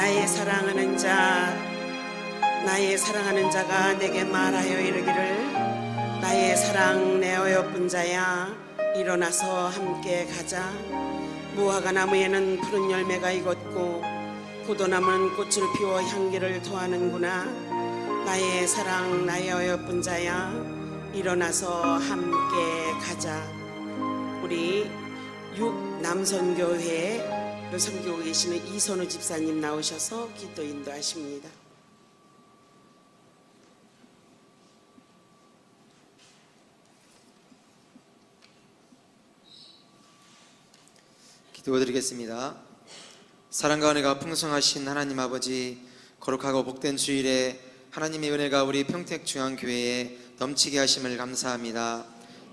나의 사랑하는 자, 나의 사랑하는 자가 내게 말하여 이르기를 나의 사랑 내 어여쁜 자야 일어나서 함께 가자. 무화과 나무에는 푸른 열매가 익었고 포도나무는 꽃을 피워 향기를 토하는구나. 나의 사랑 나의 어여쁜 자야 일어나서 함께 가자. 우리 육남선교회를 섬기고 계시는 이선우 집사님 나오셔서 기도 인도하십니다. 기도드리겠습니다. 사랑과 은혜가 풍성하신 하나님 아버지, 거룩하고 복된 주일에 하나님의 은혜가 우리 평택중앙교회에 넘치게 하심을 감사합니다.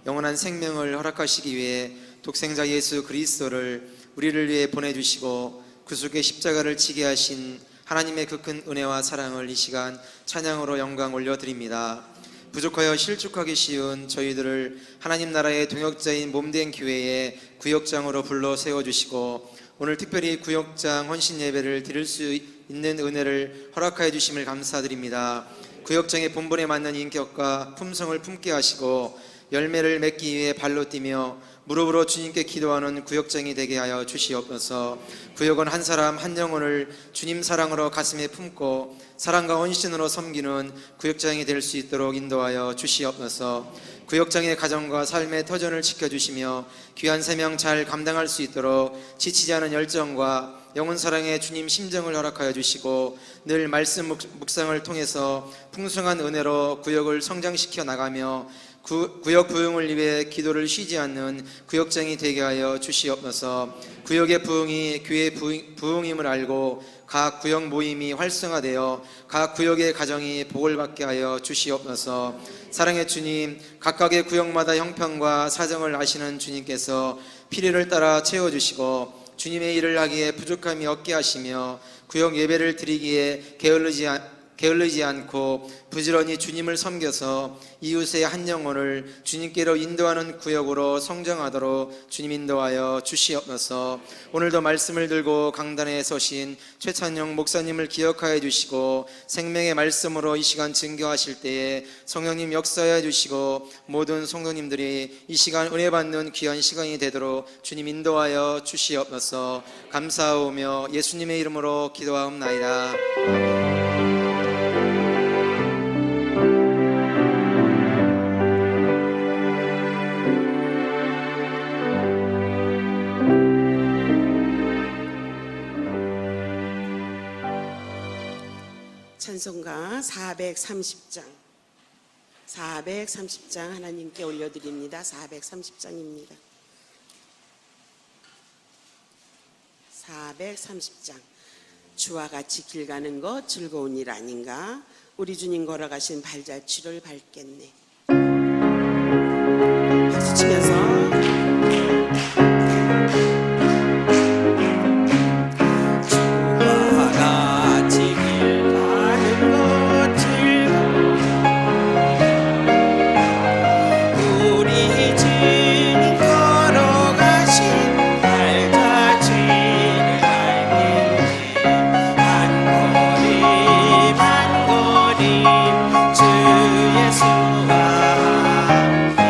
영원한 생명을 허락하시기 위해 독생자 예수 그리스도를 우리를 위해 보내주시고 구속의 십자가를 지게 하신 하나님의 그 큰 은혜와 사랑을 이 시간 찬양으로 영광 올려드립니다. 부족하여 실족하기 쉬운 저희들을 하나님 나라의 동역자인 몸된 교회의 구역장으로 불러 세워주시고 오늘 특별히 구역장 헌신 예배를 드릴 수 있는 은혜를 허락하여 주심을 감사드립니다. 구역장의 본분에 맞는 인격과 품성을 품게 하시고 열매를 맺기 위해 발로 뛰며 무릎으로 주님께 기도하는 구역장이 되게 하여 주시옵소서. 구역은 한 사람 한 영혼을 주님 사랑으로 가슴에 품고 사랑과 헌신으로 섬기는 구역장이 될 수 있도록 인도하여 주시옵소서. 구역장의 가정과 삶의 터전을 지켜주시며 귀한 사명 잘 감당할 수 있도록 지치지 않은 열정과 영혼 사랑의 주님 심정을 허락하여 주시고 늘 말씀 묵상을 통해서 풍성한 은혜로 구역을 성장시켜 나가며 구역 부흥을 위해 기도를 쉬지 않는 구역장이 되게 하여 주시옵소서. 구역의 부흥이 교회의 부흥임을 알고 각 구역 모임이 활성화되어 각 구역의 가정이 복을 받게 하여 주시옵소서. 사랑의 주님, 각각의 구역마다 형편과 사정을 아시는 주님께서 필요를 따라 채워주시고 주님의 일을 하기에 부족함이 없게 하시며 구역 예배를 드리기에 게을르지 않고 부지런히 주님을 섬겨서 이웃의 한 영혼을 주님께로 인도하는 구역으로 성장하도록 주님 인도하여 주시옵소서. 오늘도 말씀을 들고 강단에 서신 최찬영 목사님을 기억하여 주시고 생명의 말씀으로 이 시간 증거하실 때에 성령님 역사해 주시고 모든 성도님들이 이 시간 은혜 받는 귀한 시간이 되도록 주님 인도하여 주시옵소서. 감사하오며 예수님의 이름으로 기도하옵나이다. 찬송가 430장 하나님께 올려드립니다. 430장입니다. 430장. 주와 같이 길 가는 것 즐거운 일 아닌가? 우리 주님 걸어가신 발자취를 밟겠네. 박수 치면서 주 예수와 함께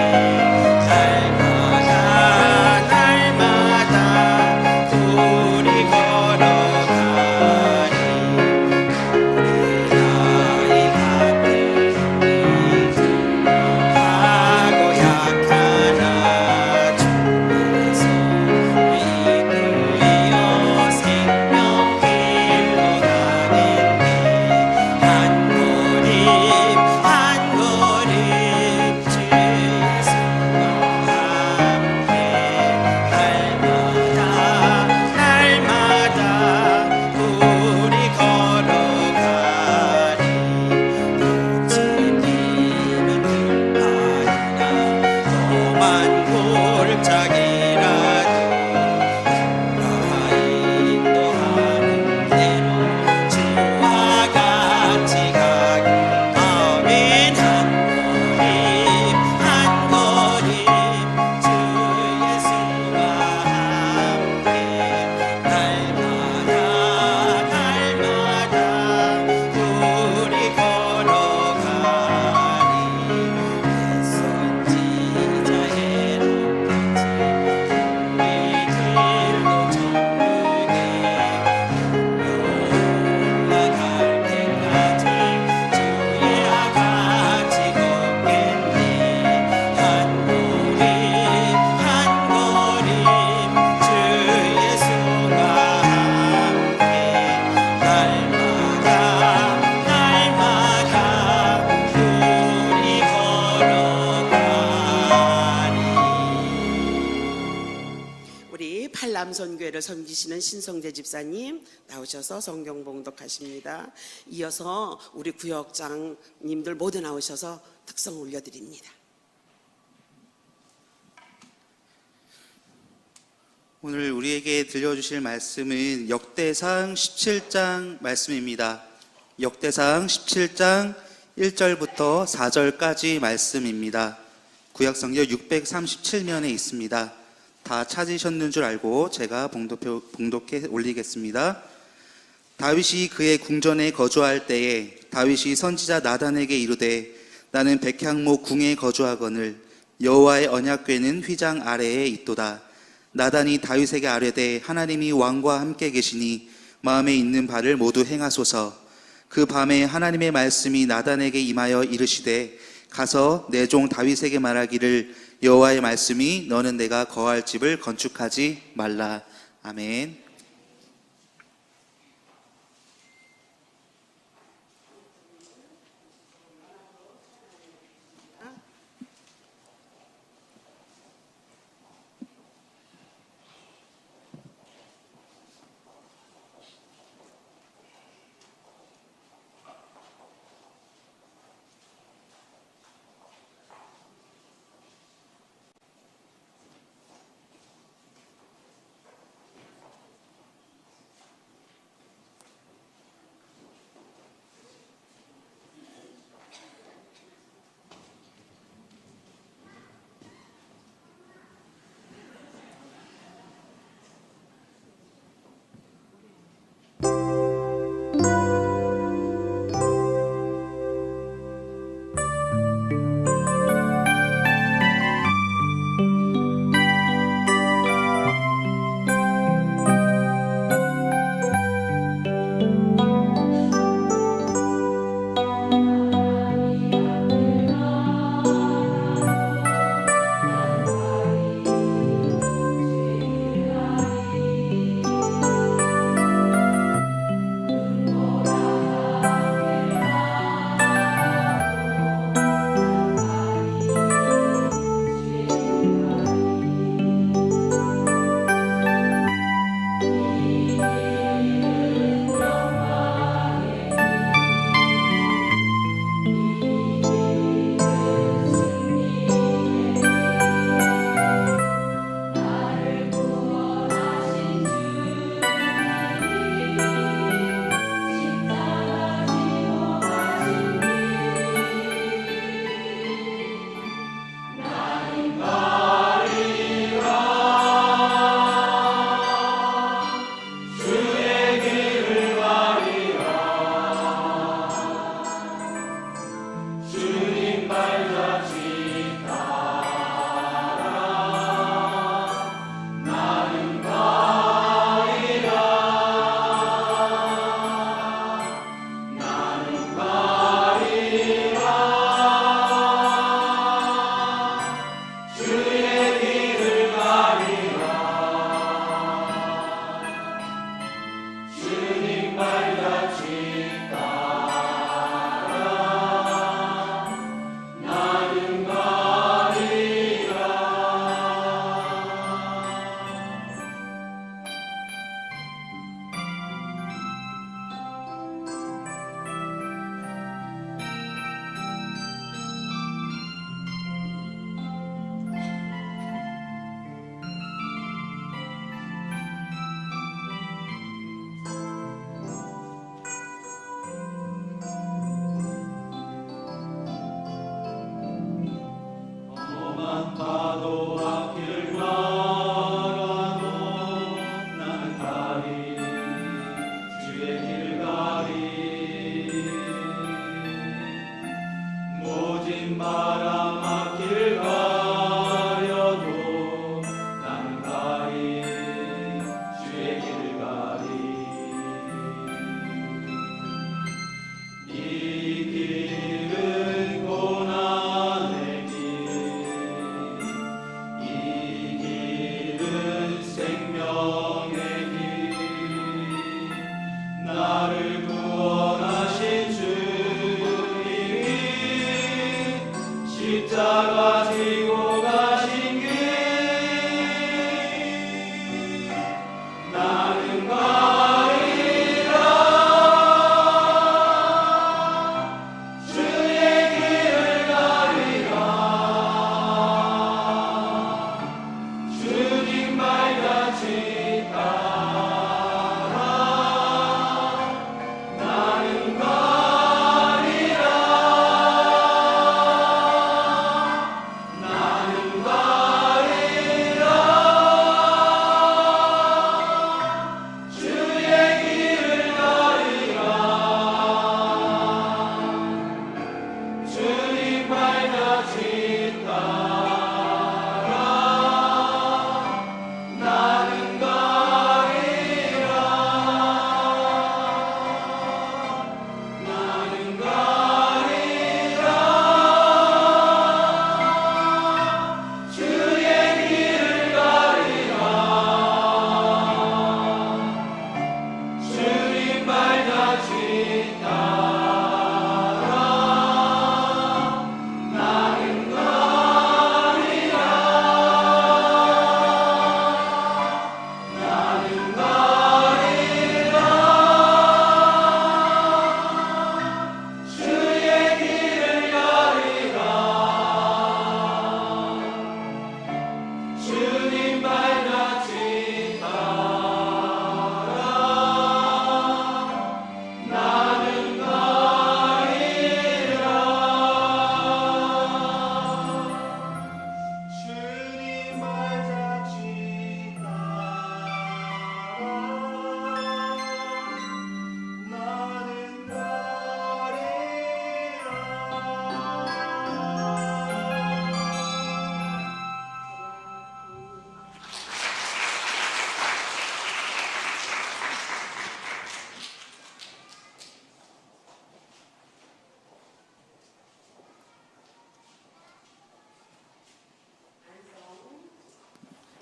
남선교회를 섬기시는 신성재 집사님 나오셔서 성경 봉독하십니다. 이어서 우리 구역장님들 모두 나오셔서 특성 올려드립니다. 오늘 우리에게 들려주실 말씀은 역대상 17장 말씀입니다. 역대상 17장 1절부터 4절까지 말씀입니다. 구약성경 637면에 있습니다. 다 찾으셨는 줄 알고 제가 봉독해 올리겠습니다. 다윗이 그의 궁전에 거주할 때에 다윗이 선지자 나단에게 이르되 나는 백향목 궁에 거주하거늘 여호와의 언약궤는 휘장 아래에 있도다. 나단이 다윗에게 아뢰되 하나님이 왕과 함께 계시니 마음에 있는 바를 모두 행하소서. 그 밤에 하나님의 말씀이 나단에게 임하여 이르시되 가서 내 종 다윗에게 말하기를 여호와의 말씀이 너는 내가 거할 집을 건축하지 말라. 아멘.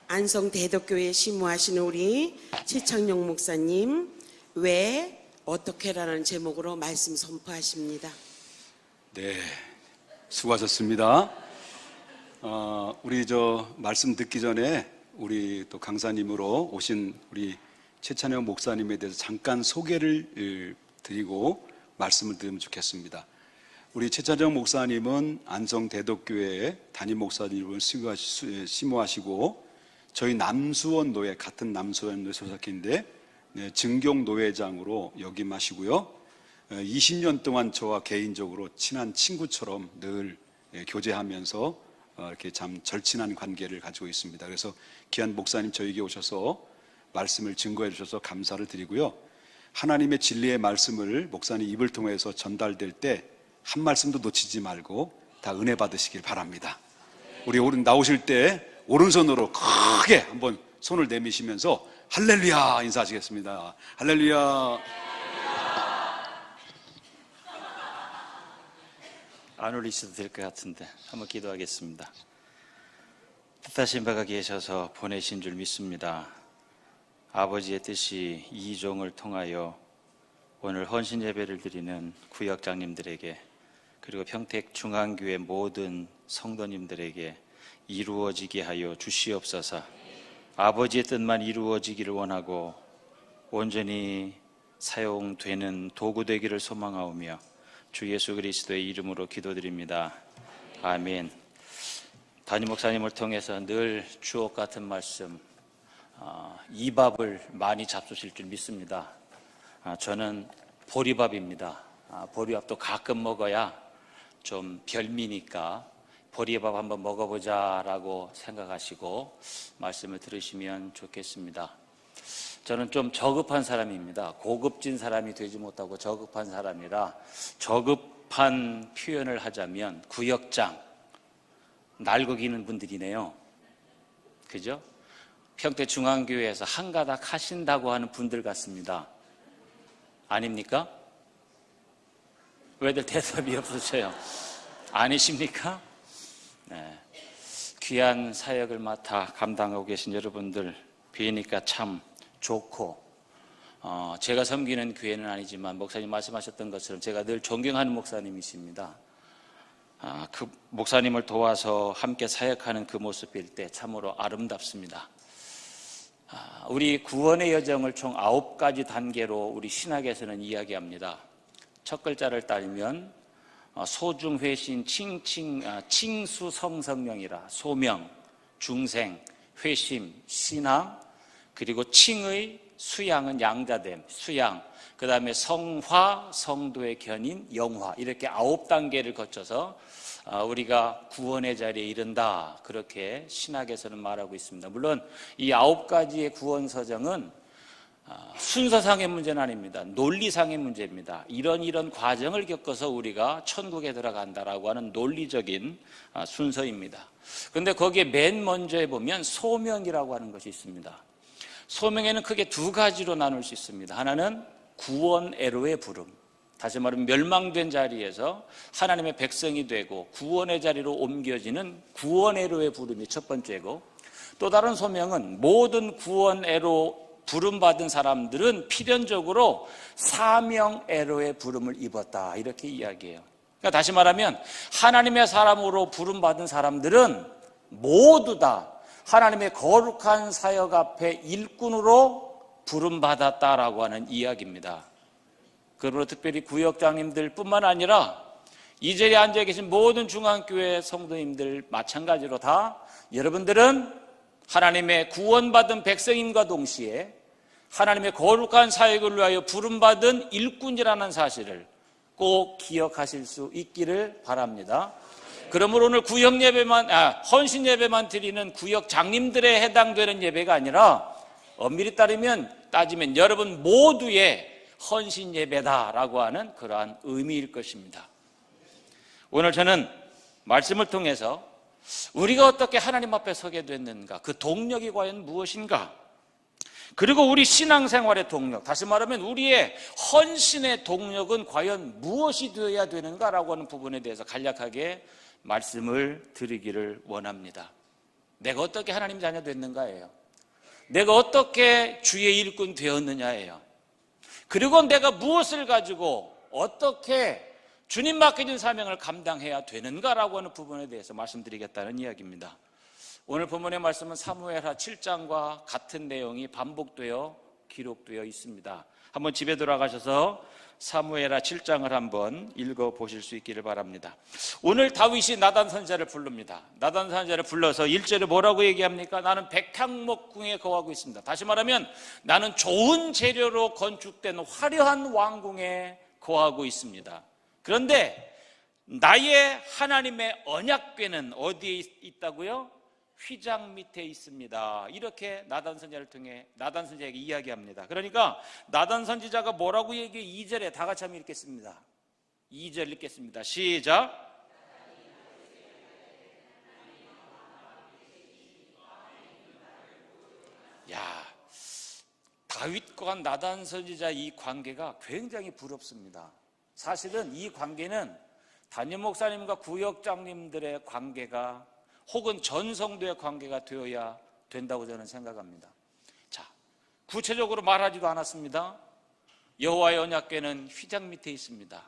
안성 대덕교회 심우하시는 우리 최창용 목사님, 왜 어떻게라는 제목으로 말씀 선포하십니다. 네, 수고하셨습니다. 우리 말씀 듣기 전에 우리 또 강사님으로 오신 우리 최찬영 목사님에 대해서 잠깐 소개를 드리고 말씀을 드리면 좋겠습니다. 우리 최찬영 목사님은 안성 대덕교회의 담임 목사님을 심우하시고 저희 남수원 노회, 같은 남수원 노회 소속인데 증경 노회장으로 역임하시고요. 20년 동안 저와 개인적으로 친한 친구처럼 늘 교제하면서 이렇게 참 절친한 관계를 가지고 있습니다. 그래서 귀한 목사님 저에게 오셔서 말씀을 증거해 주셔서 감사를 드리고요. 하나님의 진리의 말씀을 목사님 입을 통해서 전달될 때 한 말씀도 놓치지 말고 다 은혜 받으시길 바랍니다. 우리 오른 나오실 때 오른손으로 크게 한번 손을 내미시면서 할렐루야 인사하시겠습니다. 할렐루야. 안 올리셔도 될 것 같은데 한번 기도하겠습니다. 뜻하신 바가 계셔서 보내신 줄 믿습니다. 아버지의 뜻이 이 종을 통하여 오늘 헌신 예배를 드리는 구역장님들에게 그리고 평택중앙교회 모든 성도님들에게 이루어지게 하여 주시옵소서. 아버지의 뜻만 이루어지기를 원하고 온전히 사용되는 도구 되기를 소망하오며 주 예수 그리스도의 이름으로 기도드립니다. 아멘. 담임 목사님을 통해서 늘 주옥 같은 말씀, 이밥을 많이 잡수실 줄 믿습니다. 저는 보리밥입니다. 보리밥도 가끔 먹어야 좀 별미니까 보리밥 한번 먹어보자라고 생각하시고 말씀을 들으시면 좋겠습니다. 저는 좀 저급한 사람입니다. 고급진 사람이 되지 못하고 저급한 사람이라 저급한 표현을 하자면 구역장, 날고기는 분들이네요. 그죠? 평택중앙교회에서 한 가닥 하신다고 하는 분들 같습니다. 아닙니까? 왜들 대답이 없으셔요? 아니십니까? 네. 귀한 사역을 맡아 감당하고 계신 여러분들 뵈니까 참 좋고 제가 섬기는 교회는 아니지만 목사님 말씀하셨던 것처럼 제가 늘 존경하는 목사님이십니다. 그 목사님을 도와서 함께 사역하는 그 모습일 때 참으로 아름답습니다. 우리 구원의 여정을 총 9가지 단계로 우리 신학에서는 이야기합니다. 첫 글자를 따르면 소중회신 칭수성성명이라 소명, 중생, 회심, 신앙, 그리고 칭의 수양은 양자됨, 수양, 그 다음에 성화, 성도의 견인, 영화, 이렇게 9단계를 거쳐서 우리가 구원의 자리에 이른다, 그렇게 신학에서는 말하고 있습니다. 물론 이 9가지의 구원서정은 순서상의 문제는 아닙니다. 논리상의 문제입니다. 이런 과정을 겪어서 우리가 천국에 들어간다라고 하는 논리적인 순서입니다. 그런데 거기에 맨 먼저에 보면 소명이라고 하는 것이 있습니다. 소명에는 크게 2가지로 나눌 수 있습니다. 하나는 구원애로의 부름, 다시 말하면 멸망된 자리에서 하나님의 백성이 되고 구원의 자리로 옮겨지는 구원애로의 부름이 첫 번째고, 또 다른 소명은 모든 구원애로 부름받은 사람들은 필연적으로 사명애로의 부름을 입었다, 이렇게 이야기해요. 그러니까 다시 말하면 하나님의 사람으로 부름받은 사람들은 모두 다 하나님의 거룩한 사역 앞에 일꾼으로 부름받았다라고 하는 이야기입니다. 그러므로 특별히 구역장님들 뿐만 아니라 이 자리에 앉아 계신 모든 중앙교회 성도님들 마찬가지로 다 여러분들은 하나님의 구원받은 백성임과 동시에 하나님의 거룩한 사역을 위하여 부름받은 일꾼이라는 사실을 꼭 기억하실 수 있기를 바랍니다. 그러므로 오늘 구역 예배만, 헌신 예배만 드리는 구역 장님들에 해당되는 예배가 아니라 엄밀히 따지면 여러분 모두의 헌신 예배다라고 하는 그러한 의미일 것입니다. 오늘 저는 말씀을 통해서 우리가 어떻게 하나님 앞에 서게 됐는가, 그 동력이 과연 무엇인가, 그리고 우리 신앙생활의 동력, 다시 말하면 우리의 헌신의 동력은 과연 무엇이 되어야 되는가라고 하는 부분에 대해서 간략하게 말씀을 드리기를 원합니다. 내가 어떻게 하나님 자녀 됐는가예요. 내가 어떻게 주의 일꾼 되었느냐예요. 그리고 내가 무엇을 가지고 어떻게 주님 맡겨진 사명을 감당해야 되는가라고 하는 부분에 대해서 말씀드리겠다는 이야기입니다. 오늘 본문의 말씀은 사무엘하 7장과 같은 내용이 반복되어 기록되어 있습니다. 한번 집에 돌아가셔서 사무엘하 7장을 한번 읽어보실 수 있기를 바랍니다. 오늘 다윗이 나단 선지자를 부릅니다. 나단 선지자를 불러서 1절에 뭐라고 얘기합니까? 나는 백향목궁에 거하고 있습니다. 다시 말하면 나는 좋은 재료로 건축된 화려한 왕궁에 거하고 있습니다. 그런데 나의 하나님의 언약궤는 어디에 있다고요? 휘장 밑에 있습니다. 이렇게 나단 선지자를 통해 나단 선지자에게 이야기합니다. 그러니까 나단 선지자가 뭐라고 얘기해? 2절에 다 같이 한번 읽겠습니다. 2절 읽겠습니다. 시작. 야, 다윗과 나단 선지자 이 관계가 굉장히 부럽습니다. 사실은 이 관계는 담임 목사님과 구역장님들의 관계가 혹은 전 성도의 관계가 되어야 된다고 저는 생각합니다. 자, 구체적으로 말하지도 않았습니다. 여호와의 언약궤는 휘장 밑에 있습니다.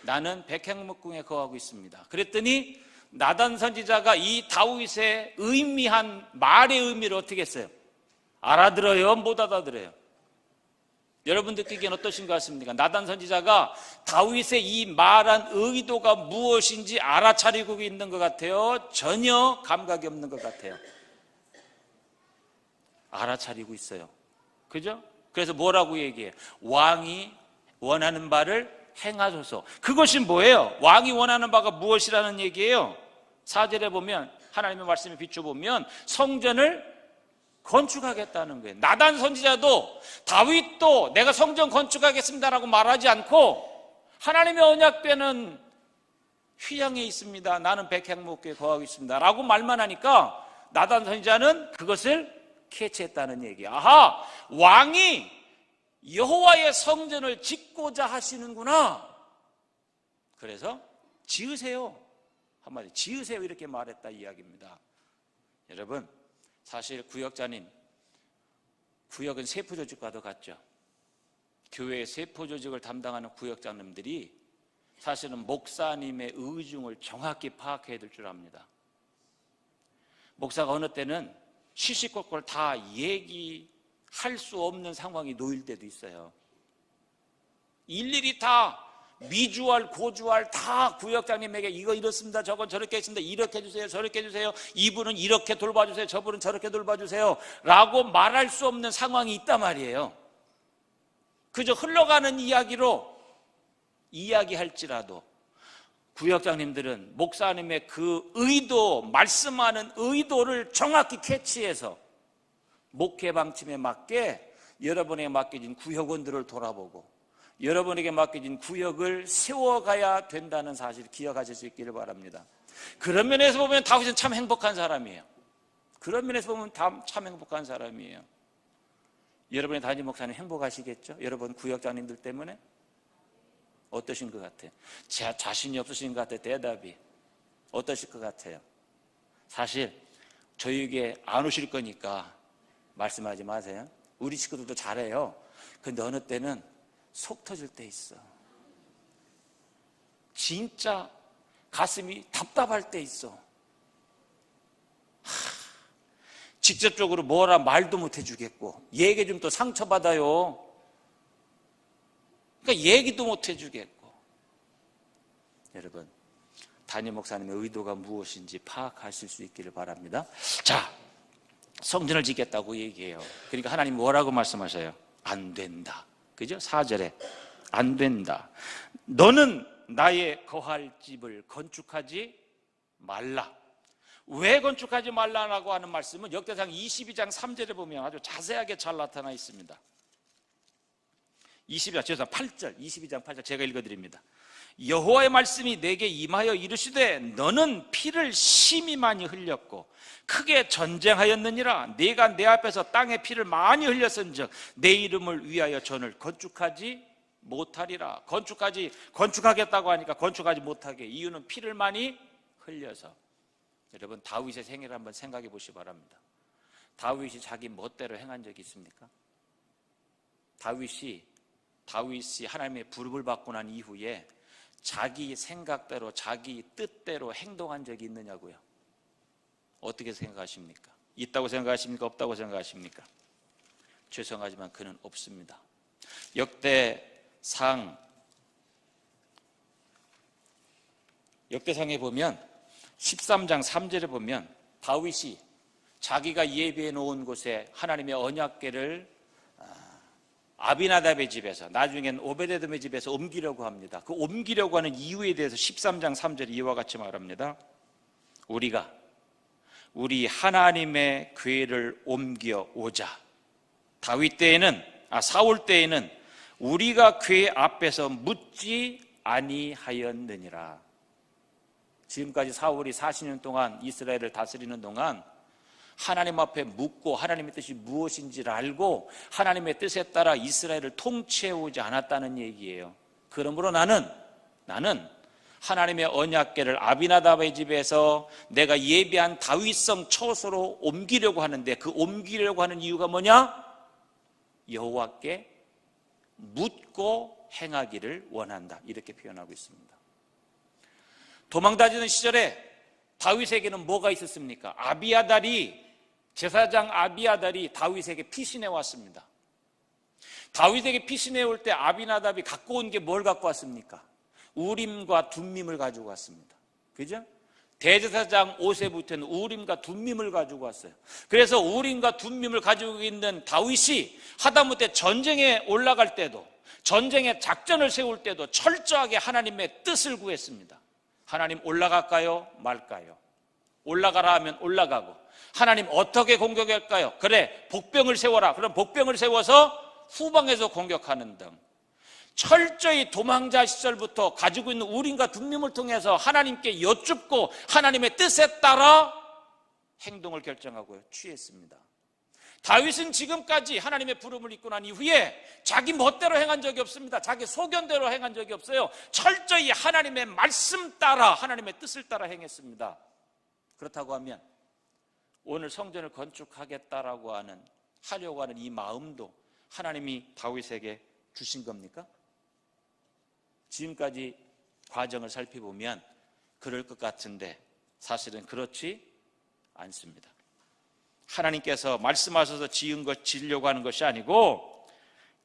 나는 백향목궁에 거하고 있습니다. 그랬더니 나단 선지자가 이 다윗의 의미한 말의 의미를 어떻게 했어요? 알아들어요? 못 알아들어요? 여러분 듣기엔 어떠신 것 같습니까? 나단 선지자가 다윗의 이 말한 의도가 무엇인지 알아차리고 있는 것 같아요? 전혀 감각이 없는 것 같아요. 알아차리고 있어요. 그죠? 그래서 뭐라고 얘기해요? 왕이 원하는 바를 행하소서. 그것이 뭐예요? 왕이 원하는 바가 무엇이라는 얘기예요? 4절에 보면 하나님의 말씀에 비춰보면 성전을 건축하겠다는 거예요. 나단 선지자도 다윗도 내가 성전 건축하겠습니다라고 말하지 않고 하나님의 언약궤는 휘장에 있습니다. 나는 백향목궤에 거하고 있습니다. 라고 말만 하니까 나단 선지자는 그것을 캐치했다는 얘기예요. 아하, 왕이 여호와의 성전을 짓고자 하시는구나. 그래서 지으세요. 한마디 지으세요 이렇게 말했다 이야기입니다. 여러분, 사실 구역자님, 구역은 세포조직과도 같죠. 교회의 세포조직을 담당하는 구역장님들이 사실은 목사님의 의중을 정확히 파악해야 될 줄 압니다. 목사가 어느 때는 시시콜콜 다 얘기할 수 없는 상황이 놓일 때도 있어요. 일일이 다 미주알, 고주알 다 구역장님에게 이거 이렇습니다. 저건 저렇게 했습니다. 이렇게 해주세요. 저렇게 해주세요. 이분은 이렇게 돌봐주세요. 저분은 저렇게 돌봐주세요. 라고 말할 수 없는 상황이 있단 말이에요. 그저 흘러가는 이야기로 이야기할지라도 구역장님들은 목사님의 그 의도, 말씀하는 의도를 정확히 캐치해서 목회 방침에 맞게 여러분에게 맡겨진 구역원들을 돌아보고 여러분에게 맡겨진 구역을 세워가야 된다는 사실을 기억하실 수 있기를 바랍니다. 그런 면에서 보면 다윗은 참 행복한 사람이에요. 그런 면에서 보면 참 행복한 사람이에요. 여러분의 담임 목사님 행복하시겠죠? 여러분 구역장님들 때문에? 어떠신 것 같아요? 자신이 없으신 것 같아요. 대답이 어떠실 것 같아요? 사실 저에게 안 오실 거니까 말씀하지 마세요. 우리 식구들도 잘해요. 근데 어느 때는 속 터질 때 있어. 진짜 가슴이 답답할 때 있어. 직접적으로 뭐라 말도 못 해주겠고, 얘기 좀 또 상처받아요. 그러니까 얘기도 못 해주겠고. 여러분, 담임 목사님의 의도가 무엇인지 파악하실 수 있기를 바랍니다. 자, 성전을 짓겠다고 얘기해요. 그러니까 하나님 뭐라고 말씀하셔요? 안 된다. 그죠? 4절에 안 된다. 너는 나의 거할 집을 건축하지 말라. 왜 건축하지 말라라고 하는 말씀은 역대상 22장 3절에 보면 아주 자세하게 잘 나타나 있습니다. 22장 8절 제가 읽어드립니다. 여호와의 말씀이 내게 임하여 이르시되 너는 피를 심히 많이 흘렸고 크게 전쟁하였느니라. 네가 내 앞에서 땅에 피를 많이 흘렸은즉 내 이름을 위하여 전을 건축하지 못하리라. 건축하겠다고 하니까 건축하지 못하게. 이유는 피를 많이 흘려서. 여러분, 다윗의 생애를 한번 생각해 보시기 바랍니다. 다윗이 자기 멋대로 행한 적이 있습니까? 다윗이 하나님의 부름을 받고 난 이후에 자기 생각대로 자기 뜻대로 행동한 적이 있느냐고요. 어떻게 생각하십니까? 있다고 생각하십니까? 없다고 생각하십니까? 죄송하지만 그는 없습니다. 역대상에 보면 13장 3절에 보면 다윗이 자기가 예비해 놓은 곳에 하나님의 언약궤를 아비나답의 집에서, 나중엔 오베데돔의 집에서 옮기려고 합니다. 그 옮기려고 하는 이유에 대해서 13장 3절이 이와 같이 말합니다. 우리가 우리 하나님의 궤를 옮겨 오자. 사울 때에는 우리가 궤 앞에서 묻지 아니하였느니라. 지금까지 사울이 40년 동안 이스라엘을 다스리는 동안 하나님 앞에 묻고 하나님의 뜻이 무엇인지를 알고 하나님의 뜻에 따라 이스라엘을 통치해오지 않았다는 얘기예요. 그러므로 나는 하나님의 언약궤를 아비나답의 집에서 내가 예비한 다윗성 처소로 옮기려고 하는데, 그 옮기려고 하는 이유가 뭐냐? 여호와께 묻고 행하기를 원한다. 이렇게 표현하고 있습니다. 도망다니는 시절에 다윗에게는 뭐가 있었습니까? 제사장 아비아달이 다윗에게 피신해 왔습니다. 다윗에게 피신해 올 때 아비나답이 갖고 온 게 뭘 갖고 왔습니까? 우림과 둠밈을 가지고 왔습니다. 그죠? 대제사장 오세부터는 우림과 둠밈을 가지고 왔어요. 그래서 우림과 둠밈을 가지고 있는 다윗이 하다못해 전쟁에 올라갈 때도, 전쟁에 작전을 세울 때도 철저하게 하나님의 뜻을 구했습니다. 하나님, 올라갈까요? 말까요? 올라가라 하면 올라가고, 하나님 어떻게 공격할까요? 그래, 복병을 세워라. 그럼 복병을 세워서 후방에서 공격하는 등 철저히 도망자 시절부터 가지고 있는 우림과 둠밈을 통해서 하나님께 여쭙고 하나님의 뜻에 따라 행동을 결정하고 취했습니다. 다윗은 지금까지 하나님의 부름을 입고 난 이후에 자기 멋대로 행한 적이 없습니다. 자기 소견대로 행한 적이 없어요. 철저히 하나님의 말씀 따라, 하나님의 뜻을 따라 행했습니다. 그렇다고 하면 오늘 성전을 건축하겠다라고 하려고 하는 이 마음도 하나님이 다윗에게 주신 겁니까? 지금까지 과정을 살펴보면 그럴 것 같은데 사실은 그렇지 않습니다. 하나님께서 말씀하셔서 지으려고 하는 것이 아니고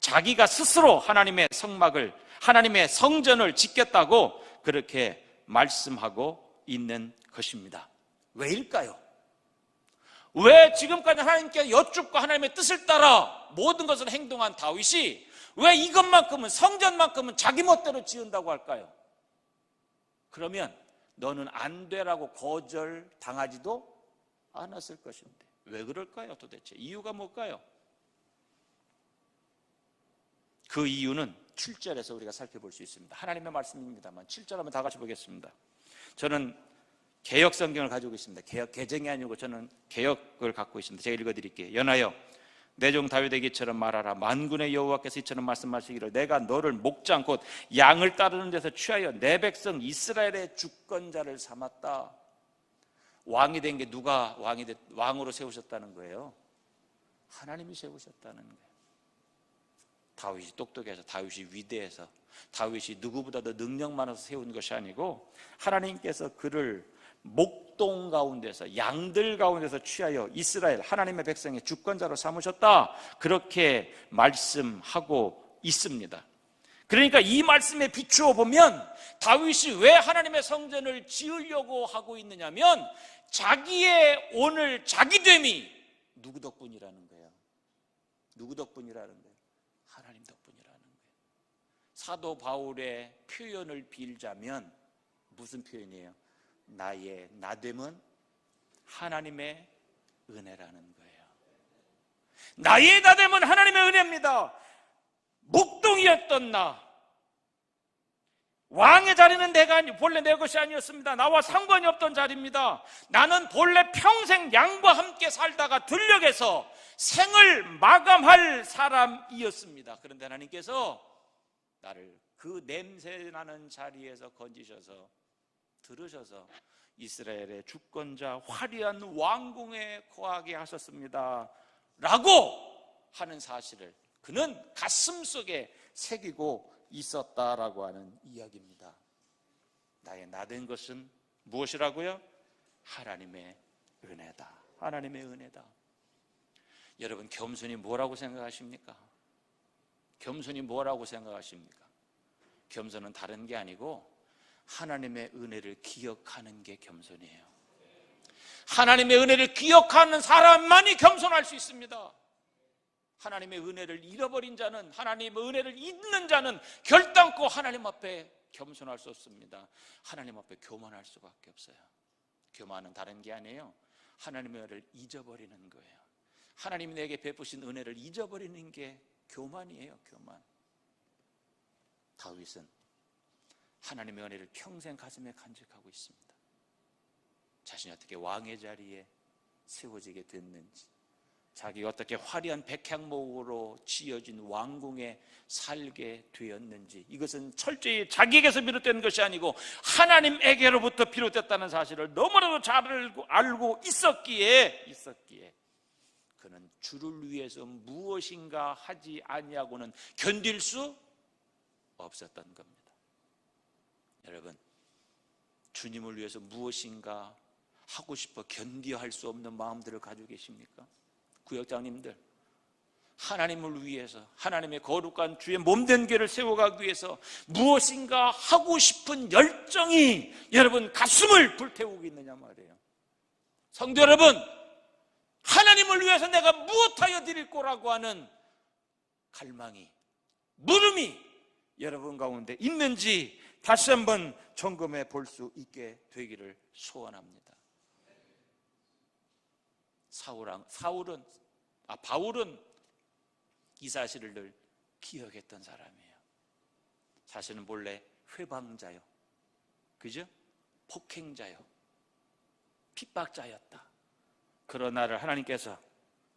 자기가 스스로 하나님의 성막을, 하나님의 성전을 짓겠다고 그렇게 말씀하고 있는 것입니다. 왜일까요? 왜 지금까지 하나님께 여쭙고 하나님의 뜻을 따라 모든 것을 행동한 다윗이 왜 이것만큼은, 성전만큼은 자기 멋대로 지은다고 할까요? 그러면 너는 안 되라고 거절당하지도 않았을 것인데 왜 그럴까요? 도대체 이유가 뭘까요? 그 이유는 7절에서 우리가 살펴볼 수 있습니다. 하나님의 말씀입니다만 7절 한번 다 같이 보겠습니다. 저는 개역 성경을 가지고 있습니다. 개역 개정이 아니고 저는 개역을 갖고 있습니다. 제가 읽어드릴게요. 연하여 내 종 다윗에게 이처럼 말하라. 만군의 여호와께서 이처럼 말씀하시기를 내가 너를 목장 곧 양을 따르는 데서 취하여 내 백성 이스라엘의 주권자를 삼았다. 왕이 된 게 누가 왕으로 세우셨다는 거예요? 하나님이 세우셨다는 거예요. 다윗이 똑똑해서, 다윗이 위대해서, 다윗이 누구보다도 능력 많아서 세운 것이 아니고 하나님께서 그를 목동 가운데서, 양들 가운데서 취하여 이스라엘 하나님의 백성의 주권자로 삼으셨다, 그렇게 말씀하고 있습니다. 그러니까 이 말씀에 비추어 보면 다윗이 왜 하나님의 성전을 지으려고 하고 있느냐면 자기의 오늘 자기됨이 누구 덕분이라는 거예요. 누구 덕분이라는 거예요? 하나님 덕분이라는 거예요. 사도 바울의 표현을 빌자면 무슨 표현이에요? 나의 나됨은 하나님의 은혜라는 거예요. 나의 나됨은 하나님의 은혜입니다. 목동이었던 나, 왕의 자리는 본래 내 것이 아니었습니다. 나와 상관이 없던 자리입니다. 나는 본래 평생 양과 함께 살다가 들녘에서 생을 마감할 사람이었습니다. 그런데 하나님께서 나를 그 냄새나는 자리에서 건지셔서 들으셔서 이스라엘의 주권자 화려한 왕궁에 거하게 하셨습니다 라고 하는 사실을 그는 가슴속에 새기고 있었다라고 하는 이야기입니다. 나의 나된 것은 무엇이라고요? 하나님의 은혜다. 하나님의 은혜다. 여러분, 겸손이 뭐라고 생각하십니까? 겸손이 뭐라고 생각하십니까? 겸손은 다른 게 아니고 하나님의 은혜를 기억하는 게 겸손이에요. 하나님의 은혜를 기억하는 사람만이 겸손할 수 있습니다. 하나님의 은혜를 잃어버린 자는, 하나님의 은혜를 잊는 자는 결단코 하나님 앞에 겸손할 수 없습니다. 하나님 앞에 교만할 수밖에 없어요. 교만은 다른 게 아니에요. 하나님의 은혜를 잊어버리는 거예요. 하나님이 내게 베푸신 은혜를 잊어버리는 게 교만이에요. 교만. 다윗은 하나님의 은혜를 평생 가슴에 간직하고 있습니다. 자신이 어떻게 왕의 자리에 세워지게 됐는지, 자기가 어떻게 화려한 백향목으로 지어진 왕궁에 살게 되었는지, 이것은 철저히 자기에게서 비롯된 것이 아니고 하나님에게로부터 비롯됐다는 사실을 너무나도 잘 알고 있었기에 그는 주를 위해서 무엇인가 하지 아니하고는 견딜 수 없었던 겁니다. 여러분, 주님을 위해서 무엇인가 하고 싶어 견뎌 할 수 없는 마음들을 가지고 계십니까? 구역장님들, 하나님을 위해서, 하나님의 거룩한 주의 몸된 교회를 세워가기 위해서 무엇인가 하고 싶은 열정이 여러분 가슴을 불태우고 있느냐 말이에요. 성도 여러분, 하나님을 위해서 내가 무엇하여 드릴 거라고 하는 갈망이, 물음이 여러분 가운데 있는지 다시 한번 점검해 볼 수 있게 되기를 소원합니다. 바울은 이 사실을 늘 기억했던 사람이에요. 자신은 본래 회방자요, 그죠? 폭행자요, 핍박자였다. 그러나를 하나님께서,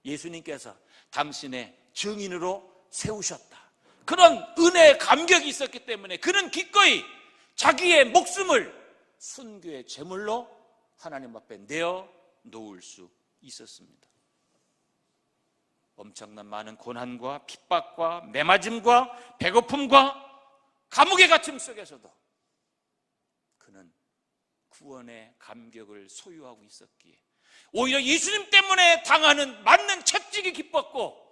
예수님께서 당신의 증인으로 세우셨다. 그런 은혜의 감격이 있었기 때문에 그는 기꺼이 자기의 목숨을 순교의 제물로 하나님 앞에 내어 놓을 수 있었습니다. 엄청난 많은 고난과 핍박과 매맞음과 배고픔과 감옥의 갇힘 속에서도 그는 구원의 감격을 소유하고 있었기에 오히려 예수님 때문에 당하는 맞는 채찍이 기뻤고,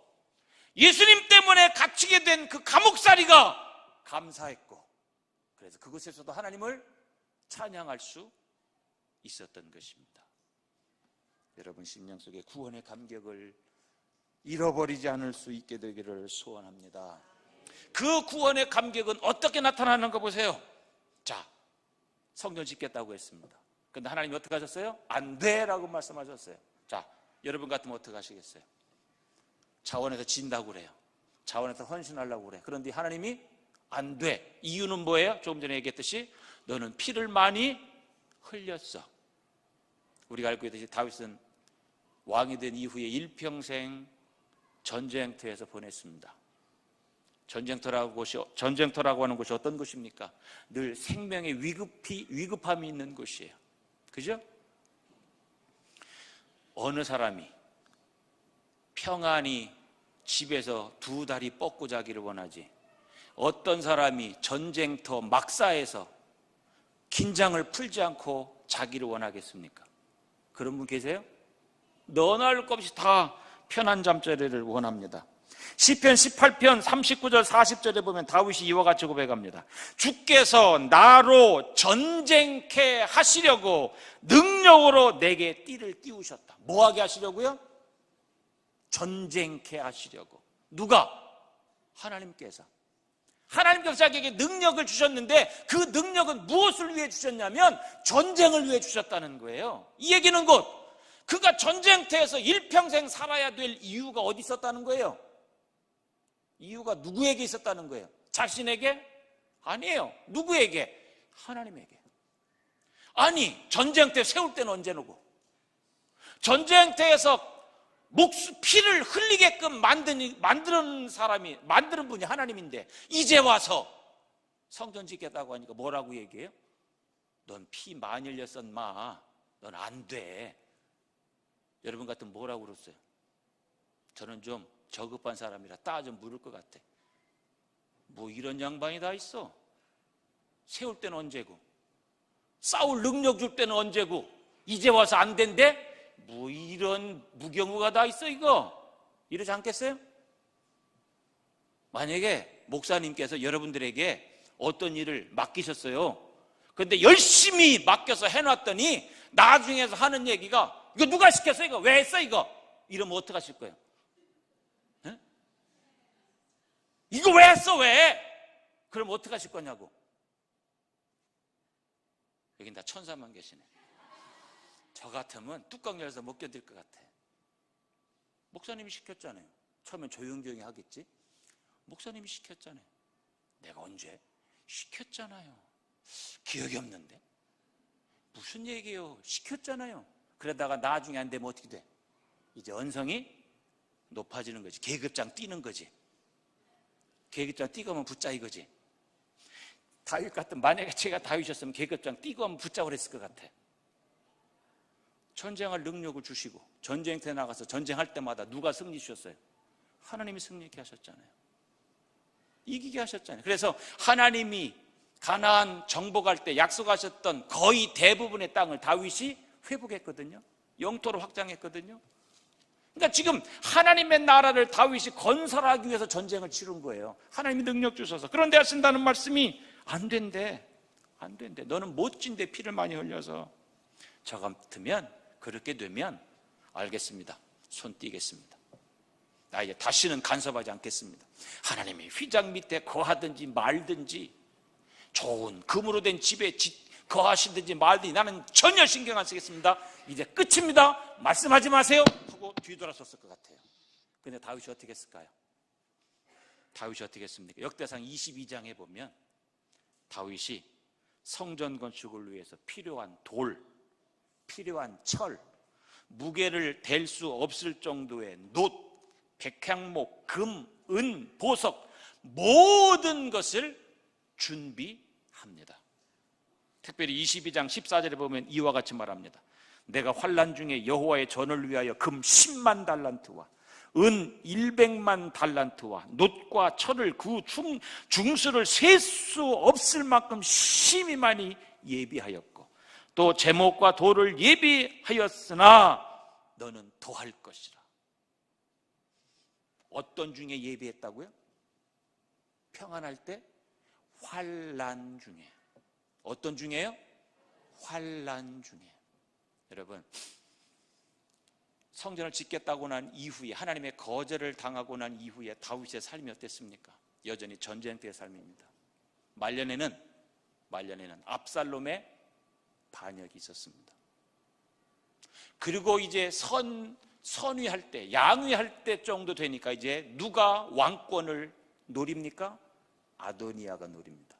예수님 때문에 갇히게 된 그 감옥살이가 감사했고, 그래서 그곳에서도 하나님을 찬양할 수 있었던 것입니다. 여러분 심령 속에 구원의 감격을 잃어버리지 않을 수 있게 되기를 소원합니다. 그 구원의 감격은 어떻게 나타나는 거 보세요. 자, 성전 짓겠다고 했습니다. 근데 하나님이 어떻게 하셨어요? 안 돼라고 말씀하셨어요. 자, 여러분 같으면 어떻게 하시겠어요? 자원에서 진다고 그래요. 자원에서 헌신하려고 그래. 그런데 하나님이 안 돼. 이유는 뭐예요? 조금 전에 얘기했듯이 너는 피를 많이 흘렸어. 우리가 알고 있듯이 다윗은 왕이 된 이후에 일평생 전쟁터에서 보냈습니다. 전쟁터라고 하는 곳이 어떤 곳입니까? 늘 생명의 위급함이 있는 곳이에요. 그죠? 어느 사람이 평안히 집에서 두 다리 뻗고 자기를 원하지, 어떤 사람이 전쟁터 막사에서 긴장을 풀지 않고 자기를 원하겠습니까? 그런 분 계세요? 너나 할 것 없이 다 편한 잠자리를 원합니다. 시편 18편 39절 40절에 보면 다윗이 이와 같이 고백합니다. 주께서 나로 전쟁케 하시려고 능력으로 내게 띠를 띄우셨다. 뭐하게 하시려고요? 전쟁케 하시려고. 누가? 하나님께서. 하나님께서 자기에게 능력을 주셨는데 그 능력은 무엇을 위해 주셨냐면 전쟁을 위해 주셨다는 거예요. 이 얘기는 곧 그가 전쟁터에서 일평생 살아야 될 이유가 어디 있었다는 거예요? 이유가 누구에게 있었다는 거예요? 자신에게? 아니에요. 누구에게? 하나님에게. 아니, 전쟁터 세울 때는 언제 오고, 전쟁터에서 피를 흘리게끔 만드는 분이 하나님인데 이제 와서 성전 짓겠다고 하니까 뭐라고 얘기해요? 넌 피 많이 흘렸어 마, 넌 안 돼. 여러분 같으면 뭐라고 그랬어요? 저는 좀 저급한 사람이라 따 좀 물을 것 같아. 뭐 이런 양반이 다 있어. 세울 때는 언제고, 싸울 능력 줄 때는 언제고, 이제 와서 안 된대? 뭐 이런 무경우가 다 있어 이거. 이러지 않겠어요? 만약에 목사님께서 여러분들에게 어떤 일을 맡기셨어요. 그런데 열심히 맡겨서 해놨더니 나중에서 하는 얘기가 이거 누가 시켰어? 이거 왜 했어? 이거 이러면 어떡하실 거예요? 에? 이거 왜 했어? 왜? 그럼 어떡하실 거냐고. 여긴 다 천사만 계시네. 저 같으면 뚜껑 열어서 못 견딜 것 같아. 목사님이 시켰잖아요. 처음엔 조용조용히 하겠지. 목사님이 시켰잖아요. 내가 언제? 시켰잖아요. 기억이 없는데 무슨 얘기예요? 시켰잖아요. 그러다가 나중에 안 되면 어떻게 돼? 이제 언성이 높아지는 거지. 계급장 뛰는 거지. 계급장 뛰고 하면 붙자 이거지. 다윗 같은, 만약에 제가 다윗이었으면 계급장 뛰고 하면 붙자 그랬을 것 같아. 전쟁할 능력을 주시고 전쟁터에 나가서 전쟁할 때마다 누가 승리 주셨어요? 하나님이 승리케 하셨잖아요. 이기게 하셨잖아요. 그래서 하나님이 가나안 정복할 때 약속하셨던 거의 대부분의 땅을 다윗이 회복했거든요. 영토로 확장했거든요. 그러니까 지금 하나님의 나라를 다윗이 건설하기 위해서 전쟁을 치른 거예요. 하나님이 능력 주셔서. 그런데 하신다는 말씀이 안 된대. 안 된대. 너는 멋진데 피를 많이 흘려서. 저 같으면, 그렇게 되면 알겠습니다. 손 띄겠습니다. 나 이제 다시는 간섭하지 않겠습니다. 하나님이 휘장 밑에 거하든지 말든지, 좋은 금으로 된 집에 거하시든지 말든지 나는 전혀 신경 안 쓰겠습니다. 이제 끝입니다. 말씀하지 마세요 하고 뒤돌아섰을 것 같아요. 근데 다윗이 어떻게 했을까요? 다윗이 어떻게 했습니까? 역대상 22장에 보면 다윗이 성전 건축을 위해서 필요한 돌, 필요한 철, 무게를 댈 수 없을 정도의 놋, 백향목, 금, 은, 보석, 모든 것을 준비합니다. 특별히 22장 14절에 보면 이와 같이 말합니다. 내가 환난 중에 여호와의 전을 위하여 금 10만 달란트와 은 100만 달란트와 놋과 철을 그 중수를 셀 수 없을 만큼 심히 많이 예비하였고 또 제목과 돌을 예비하였으나 너는 더할 것이라. 어떤 중에 예비했다고요? 평안할 때? 환난 중에. 어떤 중에요? 환난 중에. 여러분, 성전을 짓겠다고 난 이후에, 하나님의 거절을 당하고 난 이후에 다윗의 삶이 어땠습니까? 여전히 전쟁터의 삶입니다. 말년에는 압살롬의 반역이 있었습니다. 그리고 이제 선위할 때, 양위할 때 정도 되니까 이제 누가 왕권을 노립니까? 아도니아가 노립니다.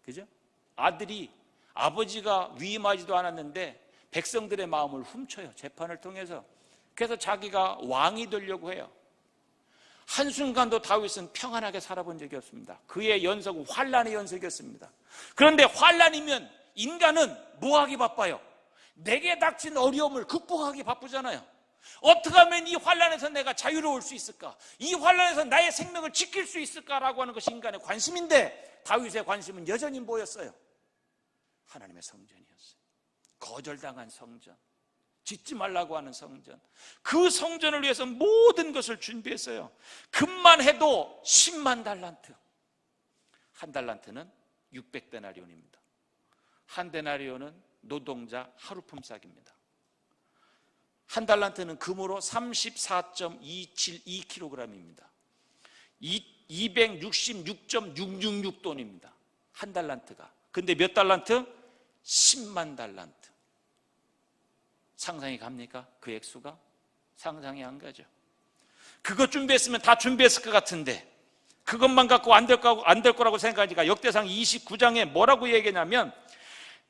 그죠? 아들이 아버지가 위임하지도 않았는데 백성들의 마음을 훔쳐요. 재판을 통해서. 그래서 자기가 왕이 되려고 해요. 한순간도 다윗은 평안하게 살아본 적이 없습니다. 그의 연속은 환난의 연속이었습니다. 그런데 환난이면 인간은 뭐 하기 바빠요? 내게 닥친 어려움을 극복하기 바쁘잖아요. 어떻게 하면 이 환난에서 내가 자유로울 수 있을까? 이 환난에서 나의 생명을 지킬 수 있을까라고 하는 것이 인간의 관심인데 다윗의 관심은 여전히 뭐였어요? 하나님의 성전이었어요. 거절당한 성전, 짓지 말라고 하는 성전, 그 성전을 위해서 모든 것을 준비했어요. 금만 해도 10만 달란트, 한 달란트는 600데나리온입니다. 한 데나리온은 노동자 하루 품삯입니다. 한 달란트는 금으로 34.272kg입니다. 266.666돈입니다. 한 달란트가. 근데 몇 달란트? 10만 달란트. 상상이 갑니까? 그 액수가? 상상이 안 가죠. 그것 준비했으면 다 준비했을 것 같은데 그것만 갖고 안 될 거라고 생각하니까 역대상 29장에 뭐라고 얘기하냐면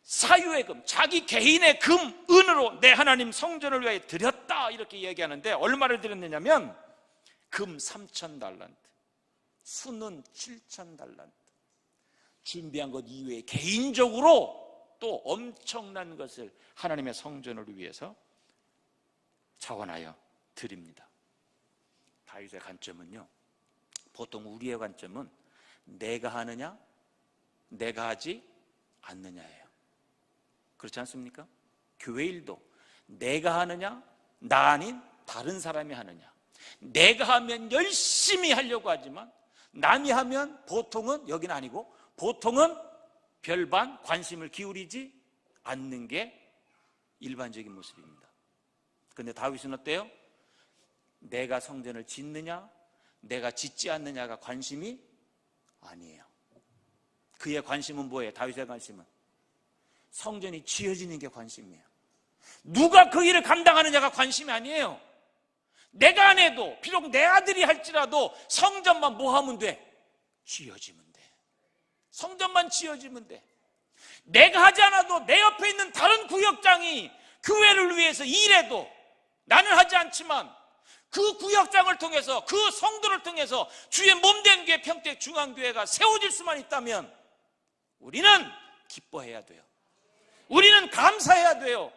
사유의 금, 자기 개인의 금, 은으로 내 하나님 성전을 위하여 드렸다 이렇게 얘기하는데 얼마를 드렸느냐면 금 3,000달란트, 수는 7,000달란트. 준비한 것 이외에 개인적으로 또 엄청난 것을 하나님의 성전을 위해서 자원하여 드립니다. 다윗의 관점은요, 보통 우리의 관점은 내가 하느냐 내가 하지 않느냐예요. 그렇지 않습니까? 교회 일도 내가 하느냐 나 아닌 다른 사람이 하느냐. 내가 하면 열심히 하려고 하지만 남이 하면 보통은, 여기는 아니고 보통은 별반 관심을 기울이지 않는 게 일반적인 모습입니다. 그런데 다윗은 어때요? 내가 성전을 짓느냐 내가 짓지 않느냐가 관심이 아니에요. 그의 관심은 뭐예요? 다윗의 관심은 성전이 지어지는 게 관심이에요. 누가 그 일을 감당하느냐가 관심이 아니에요. 내가 안 해도 비록 내 아들이 할지라도 성전만 뭐 하면 돼? 지어지면 돼. 성전만 지어지면 돼. 내가 하지 않아도 내 옆에 있는 다른 구역장이 교회를 위해서 일해도 나는 하지 않지만 그 구역장을 통해서 그 성도를 통해서 주의 몸된 교회 평택중앙교회가 세워질 수만 있다면 우리는 기뻐해야 돼요. 우리는 감사해야 돼요.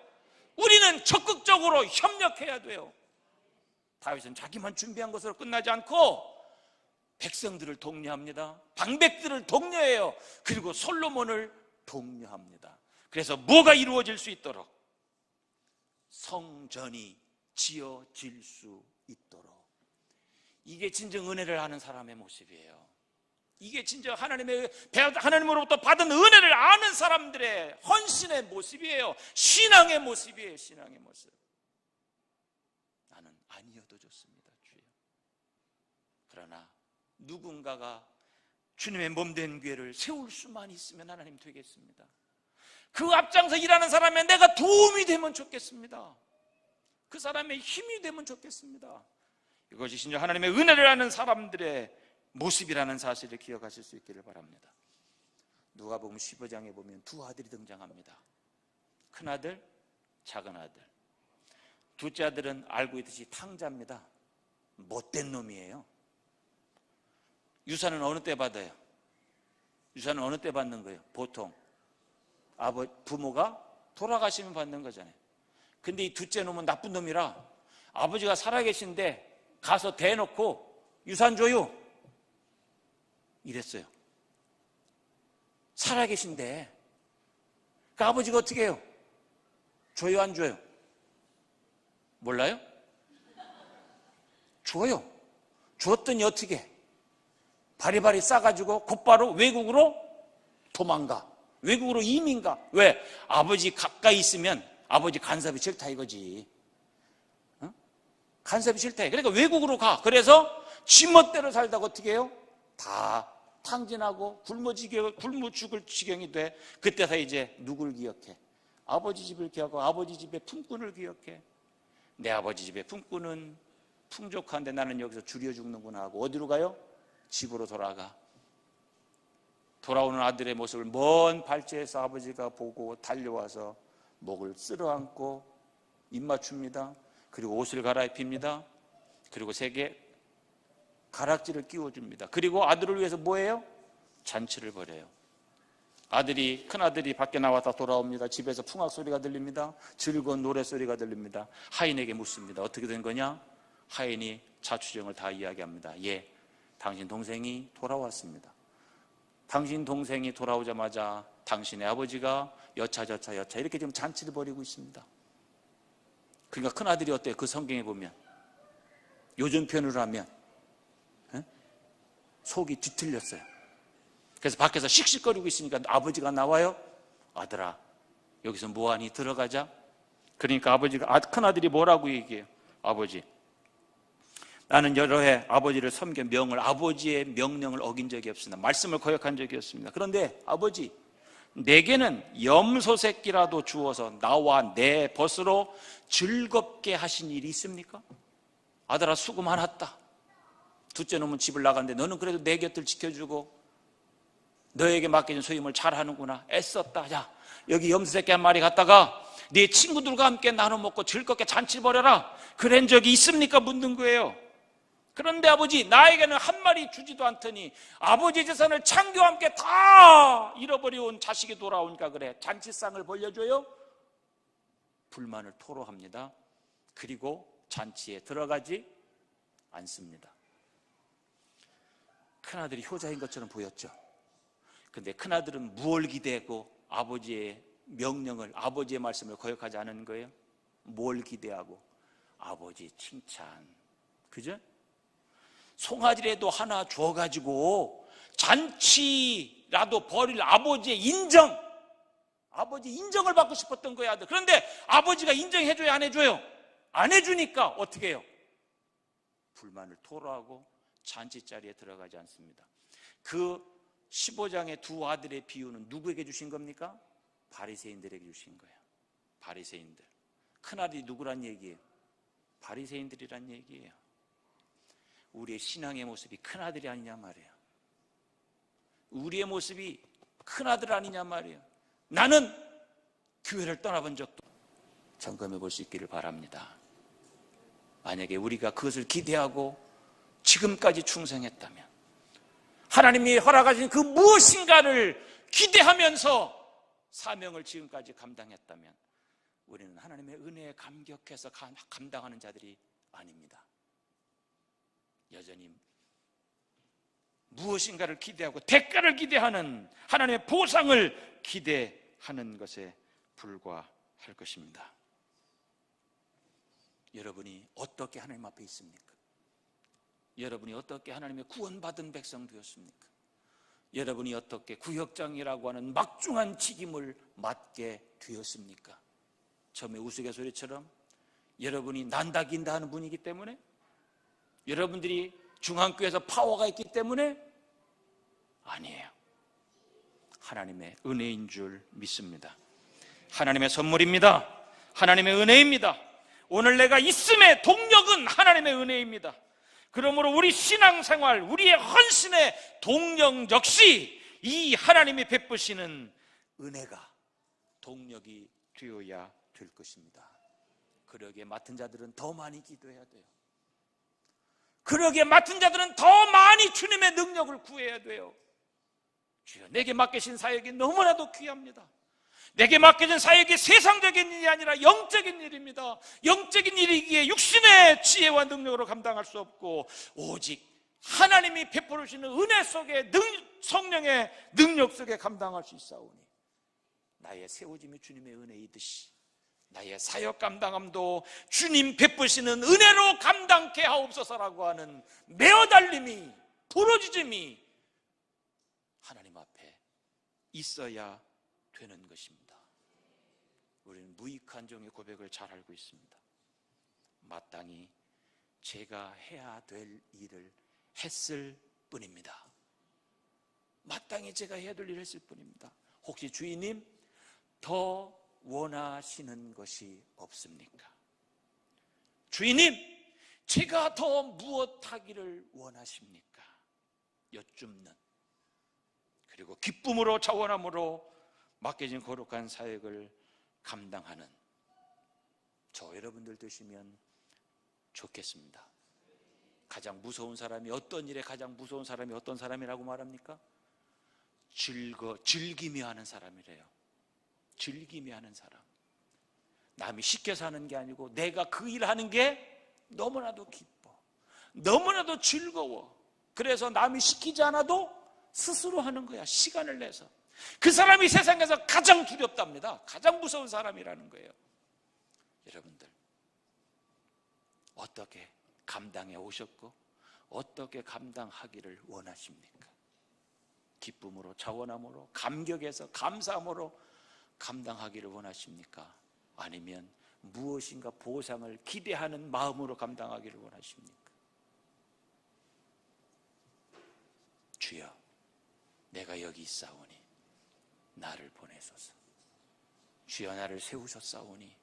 우리는 적극적으로 협력해야 돼요. 다윗은 자기만 준비한 것으로 끝나지 않고 백성들을 독려합니다. 방백들을 독려해요. 그리고 솔로몬을 독려합니다. 그래서 뭐가 이루어질 수 있도록? 성전이 지어질 수 있도록. 이게 진정 은혜를 아는 사람의 모습이에요. 이게 진짜 하나님으로부터 받은 은혜를 아는 사람들의 헌신의 모습이에요. 신앙의 모습이에요. 신앙의 모습. 나는 아니어도 좋습니다, 주여. 그러나 누군가가 주님의 몸된 교회를 세울 수만 있으면 하나님 되겠습니다. 그 앞장서 일하는 사람에 내가 도움이 되면 좋겠습니다. 그 사람의 힘이 되면 좋겠습니다. 이것이 진짜 하나님의 은혜를 아는 사람들의 모습이라는 사실을 기억하실 수 있기를 바랍니다. 누가복음 15장에 보면 두 아들이 등장합니다. 큰아들, 작은아들. 둘째 아들은 알고 있듯이 탕자입니다. 못된 놈이에요. 유산은 어느 때 받아요? 유산은 어느 때 받는 거예요? 보통 부모가 돌아가시면 받는 거잖아요. 근데 이 둘째 놈은 나쁜 놈이라 아버지가 살아계신데 가서 대놓고 유산 줘요 이랬어요. 살아계신데 그 아버지가 어떻게 해요? 줘요 안 줘요? 몰라요? 줘요. 줬더니 어떻게 해? 바리바리 싸가지고 곧바로 외국으로 도망가. 외국으로 이민가. 왜? 아버지 가까이 있으면 아버지 간섭이 싫다 이거지. 어? 간섭이 싫다. 그러니까 외국으로 가. 그래서 지멋대로 살다가 어떻게 해요? 다 탕진하고 굶어 죽을 지경이 돼. 그때서 이제 누굴 기억해? 아버지 집을 기억하고 아버지 집의 품꾼을 기억해. 내 아버지 집의 품꾼은 풍족한데 나는 여기서 줄여 죽는구나 하고 어디로 가요? 집으로 돌아가. 돌아오는 아들의 모습을 먼 발치에서 아버지가 보고 달려와서 목을 쓸어안고 입 맞춥니다. 그리고 옷을 갈아입힙니다. 그리고 세계 가락지를 끼워줍니다. 그리고 아들을 위해서 뭐예요? 잔치를 벌여요. 큰아들이 밖에 나왔다 돌아옵니다. 집에서 풍악 소리가 들립니다. 즐거운 노래 소리가 들립니다. 하인에게 묻습니다. 어떻게 된 거냐? 하인이 자취정을 다 이야기합니다. 예, 당신 동생이 돌아왔습니다. 당신 동생이 돌아오자마자 당신의 아버지가 여차 이렇게 지금 잔치를 벌이고 있습니다. 그러니까 큰아들이 어때요? 그 성경에 보면 요즘 표현으로 하면 속이 뒤틀렸어요. 그래서 밖에서 씩씩거리고 있으니까 아버지가 나와요. 아들아, 여기서 뭐하니? 들어가자. 그러니까 큰아들이 뭐라고 얘기해요? 아버지, 나는 여러 해 아버지를 섬겨 아버지의 명령을 어긴 적이 없습니다. 말씀을 거역한 적이 없습니다. 그런데 아버지, 내게는 염소 새끼라도 주어서 나와 내 벗으로 즐겁게 하신 일이 있습니까? 아들아, 수고 많았다. 둘째 놈은 집을 나갔는데 너는 그래도 내 곁을 지켜주고 너에게 맡겨진 소임을 잘하는구나. 애썼다. 자, 여기 염소 새끼 한 마리 갖다가 네 친구들과 함께 나눠 먹고 즐겁게 잔치를 벌여라. 그런 적이 있습니까? 묻는 거예요. 그런데 아버지, 나에게는 한 마리 주지도 않더니 아버지 재산을 창교와 함께 다 잃어버려온 자식이 돌아오니까 그래 잔치상을 벌려줘요? 불만을 토로합니다. 그리고 잔치에 들어가지 않습니다. 큰아들이 효자인 것처럼 보였죠. 근데 큰아들은 무엇을 기대하고 아버지의 명령을, 아버지의 말씀을 거역하지 않은 거예요? 뭘 기대하고? 아버지 칭찬. 그죠? 송아지라도 하나 줘가지고 잔치라도 벌일 아버지의 인정, 아버지 인정을 받고 싶었던 거야. 그런데 아버지가 인정해줘야 안 해줘요? 안 해주니까 어떻게 해요? 불만을 토로하고 잔치 자리에 들어가지 않습니다. 그 15장의 두 아들의 비유는 누구에게 주신 겁니까? 바리새인들에게 주신 거예요. 바리새인들. 큰아들이 누구란 얘기예요? 바리새인들이란 얘기예요. 우리의 신앙의 모습이 큰아들이 아니냐 말이에요. 우리의 모습이 큰아들 아니냐 말이에요. 나는 교회를 떠나본 적도 점검해 볼 수 있기를 바랍니다. 만약에 우리가 그것을 기대하고 지금까지 충성했다면, 하나님이 허락하신 그 무엇인가를 기대하면서 사명을 지금까지 감당했다면 우리는 하나님의 은혜에 감격해서 감당하는 자들이 아닙니다. 여전히 무엇인가를 기대하고 대가를 기대하는, 하나님의 보상을 기대하는 것에 불과할 것입니다. 여러분이 어떻게 하나님 앞에 있습니까? 여러분이 어떻게 하나님의 구원받은 백성 되었습니까? 여러분이 어떻게 구역장이라고 하는 막중한 책임을 맡게 되었습니까? 처음에 우스갯소리처럼 여러분이 난다 긴다 하는 분이기 때문에, 여러분들이 중앙교회에서 파워가 있기 때문에 아니에요. 하나님의 은혜인 줄 믿습니다. 하나님의 선물입니다. 하나님의 은혜입니다. 오늘 내가 있음의 동력은 하나님의 은혜입니다. 그러므로 우리 신앙생활, 우리의 헌신의 동력 역시 이 하나님이 베푸시는 은혜가 동력이 되어야 될 것입니다. 그러기에 맡은 자들은 더 많이 기도해야 돼요. 그러기에 맡은 자들은 더 많이 주님의 능력을 구해야 돼요. 주여, 내게 맡기신 사역이 너무나도 귀합니다. 내게 맡겨진 사역이 세상적인 일이 아니라 영적인 일입니다. 영적인 일이기에 육신의 지혜와 능력으로 감당할 수 없고 오직 하나님이 베풀으시는 은혜 속에 성령의 능력 속에 감당할 수 있사오니 나의 세워짐이 주님의 은혜이듯이 나의 사역 감당함도 주님 베푸시는 은혜로 감당케 하옵소서라고 하는 메어달림이, 부르짖음이 하나님 앞에 있어야 되는 것입니다. 우리는 무익한 종의 고백을 잘 알고 있습니다. 마땅히 제가 해야 될 일을 했을 뿐입니다. 마땅히 제가 해야 될 일을 했을 뿐입니다. 혹시 주인님 더 원하시는 것이 없습니까? 주인님, 제가 더 무엇하기를 원하십니까? 여쭙는, 그리고 기쁨으로 자원함으로 맡겨진 거룩한 사역을 감당하는 저 여러분들 되시면 좋겠습니다. 가장 무서운 사람이, 어떤 일에 가장 무서운 사람이 어떤 사람이라고 말합니까? 즐기며 하는 사람이래요. 즐기며 하는 사람. 남이 시켜서 하는 게 아니고 내가 그 일 하는 게 너무나도 기뻐, 너무나도 즐거워. 그래서 남이 시키지 않아도 스스로 하는 거야. 시간을 내서. 그 사람이 세상에서 가장 두렵답니다. 가장 무서운 사람이라는 거예요. 여러분들 어떻게 감당해 오셨고 어떻게 감당하기를 원하십니까? 기쁨으로, 자원함으로, 감격해서, 감사함으로 감당하기를 원하십니까? 아니면 무엇인가 보상을 기대하는 마음으로 감당하기를 원하십니까? 주여, 내가 여기 있사오니 나를 보내소서. 주여, 나를 세우셨사오니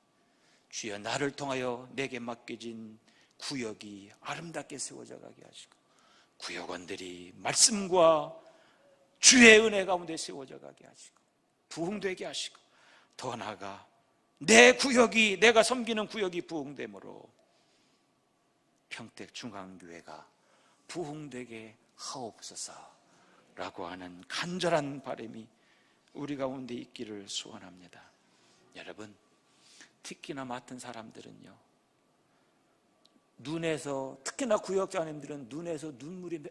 주여, 나를 통하여 내게 맡겨진 구역이 아름답게 세워져 가게 하시고 구역원들이 말씀과 주의 은혜 가운데 세워져 가게 하시고 부흥되게 하시고 더 나아가 내 구역이, 내가 섬기는 구역이 부흥됨으로 평택중앙교회가 부흥되게 하옵소서라고 하는 간절한 바람이 우리 가운데 있기를 소원합니다. 여러분, 특히나 맡은 사람들은요, 눈에서, 특히나 구역장님들은 눈에서 눈물이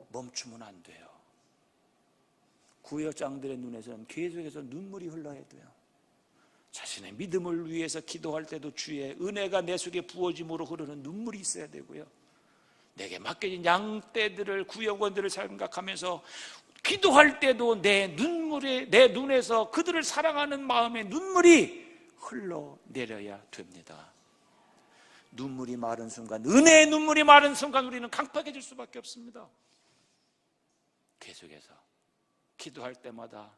멈추면 안 돼요. 구역장들의 눈에서는 계속해서 눈물이 흘러야 돼요. 자신의 믿음을 위해서 기도할 때도 주의 은혜가 내 속에 부어짐으로 흐르는 눈물이 있어야 되고요. 내게 맡겨진 양떼들을, 구역원들을 생각하면서 기도할 때도 내 눈에서 그들을 사랑하는 마음의 눈물이 흘러내려야 됩니다. 눈물이 마른 순간, 은혜의 눈물이 마른 순간 우리는 강팍해질 수밖에 없습니다. 계속해서 기도할 때마다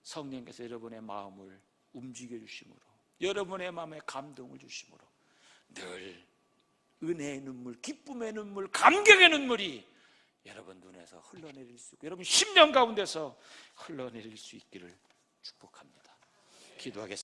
성령께서 여러분의 마음을 움직여 주심으로, 여러분의 마음에 감동을 주심으로 늘 은혜의 눈물, 기쁨의 눈물, 감격의 눈물이 여러분 눈에서 흘러내릴 수 있고 여러분 심령 가운데서 흘러내릴 수 있기를 축복합니다. 기도하겠습니다.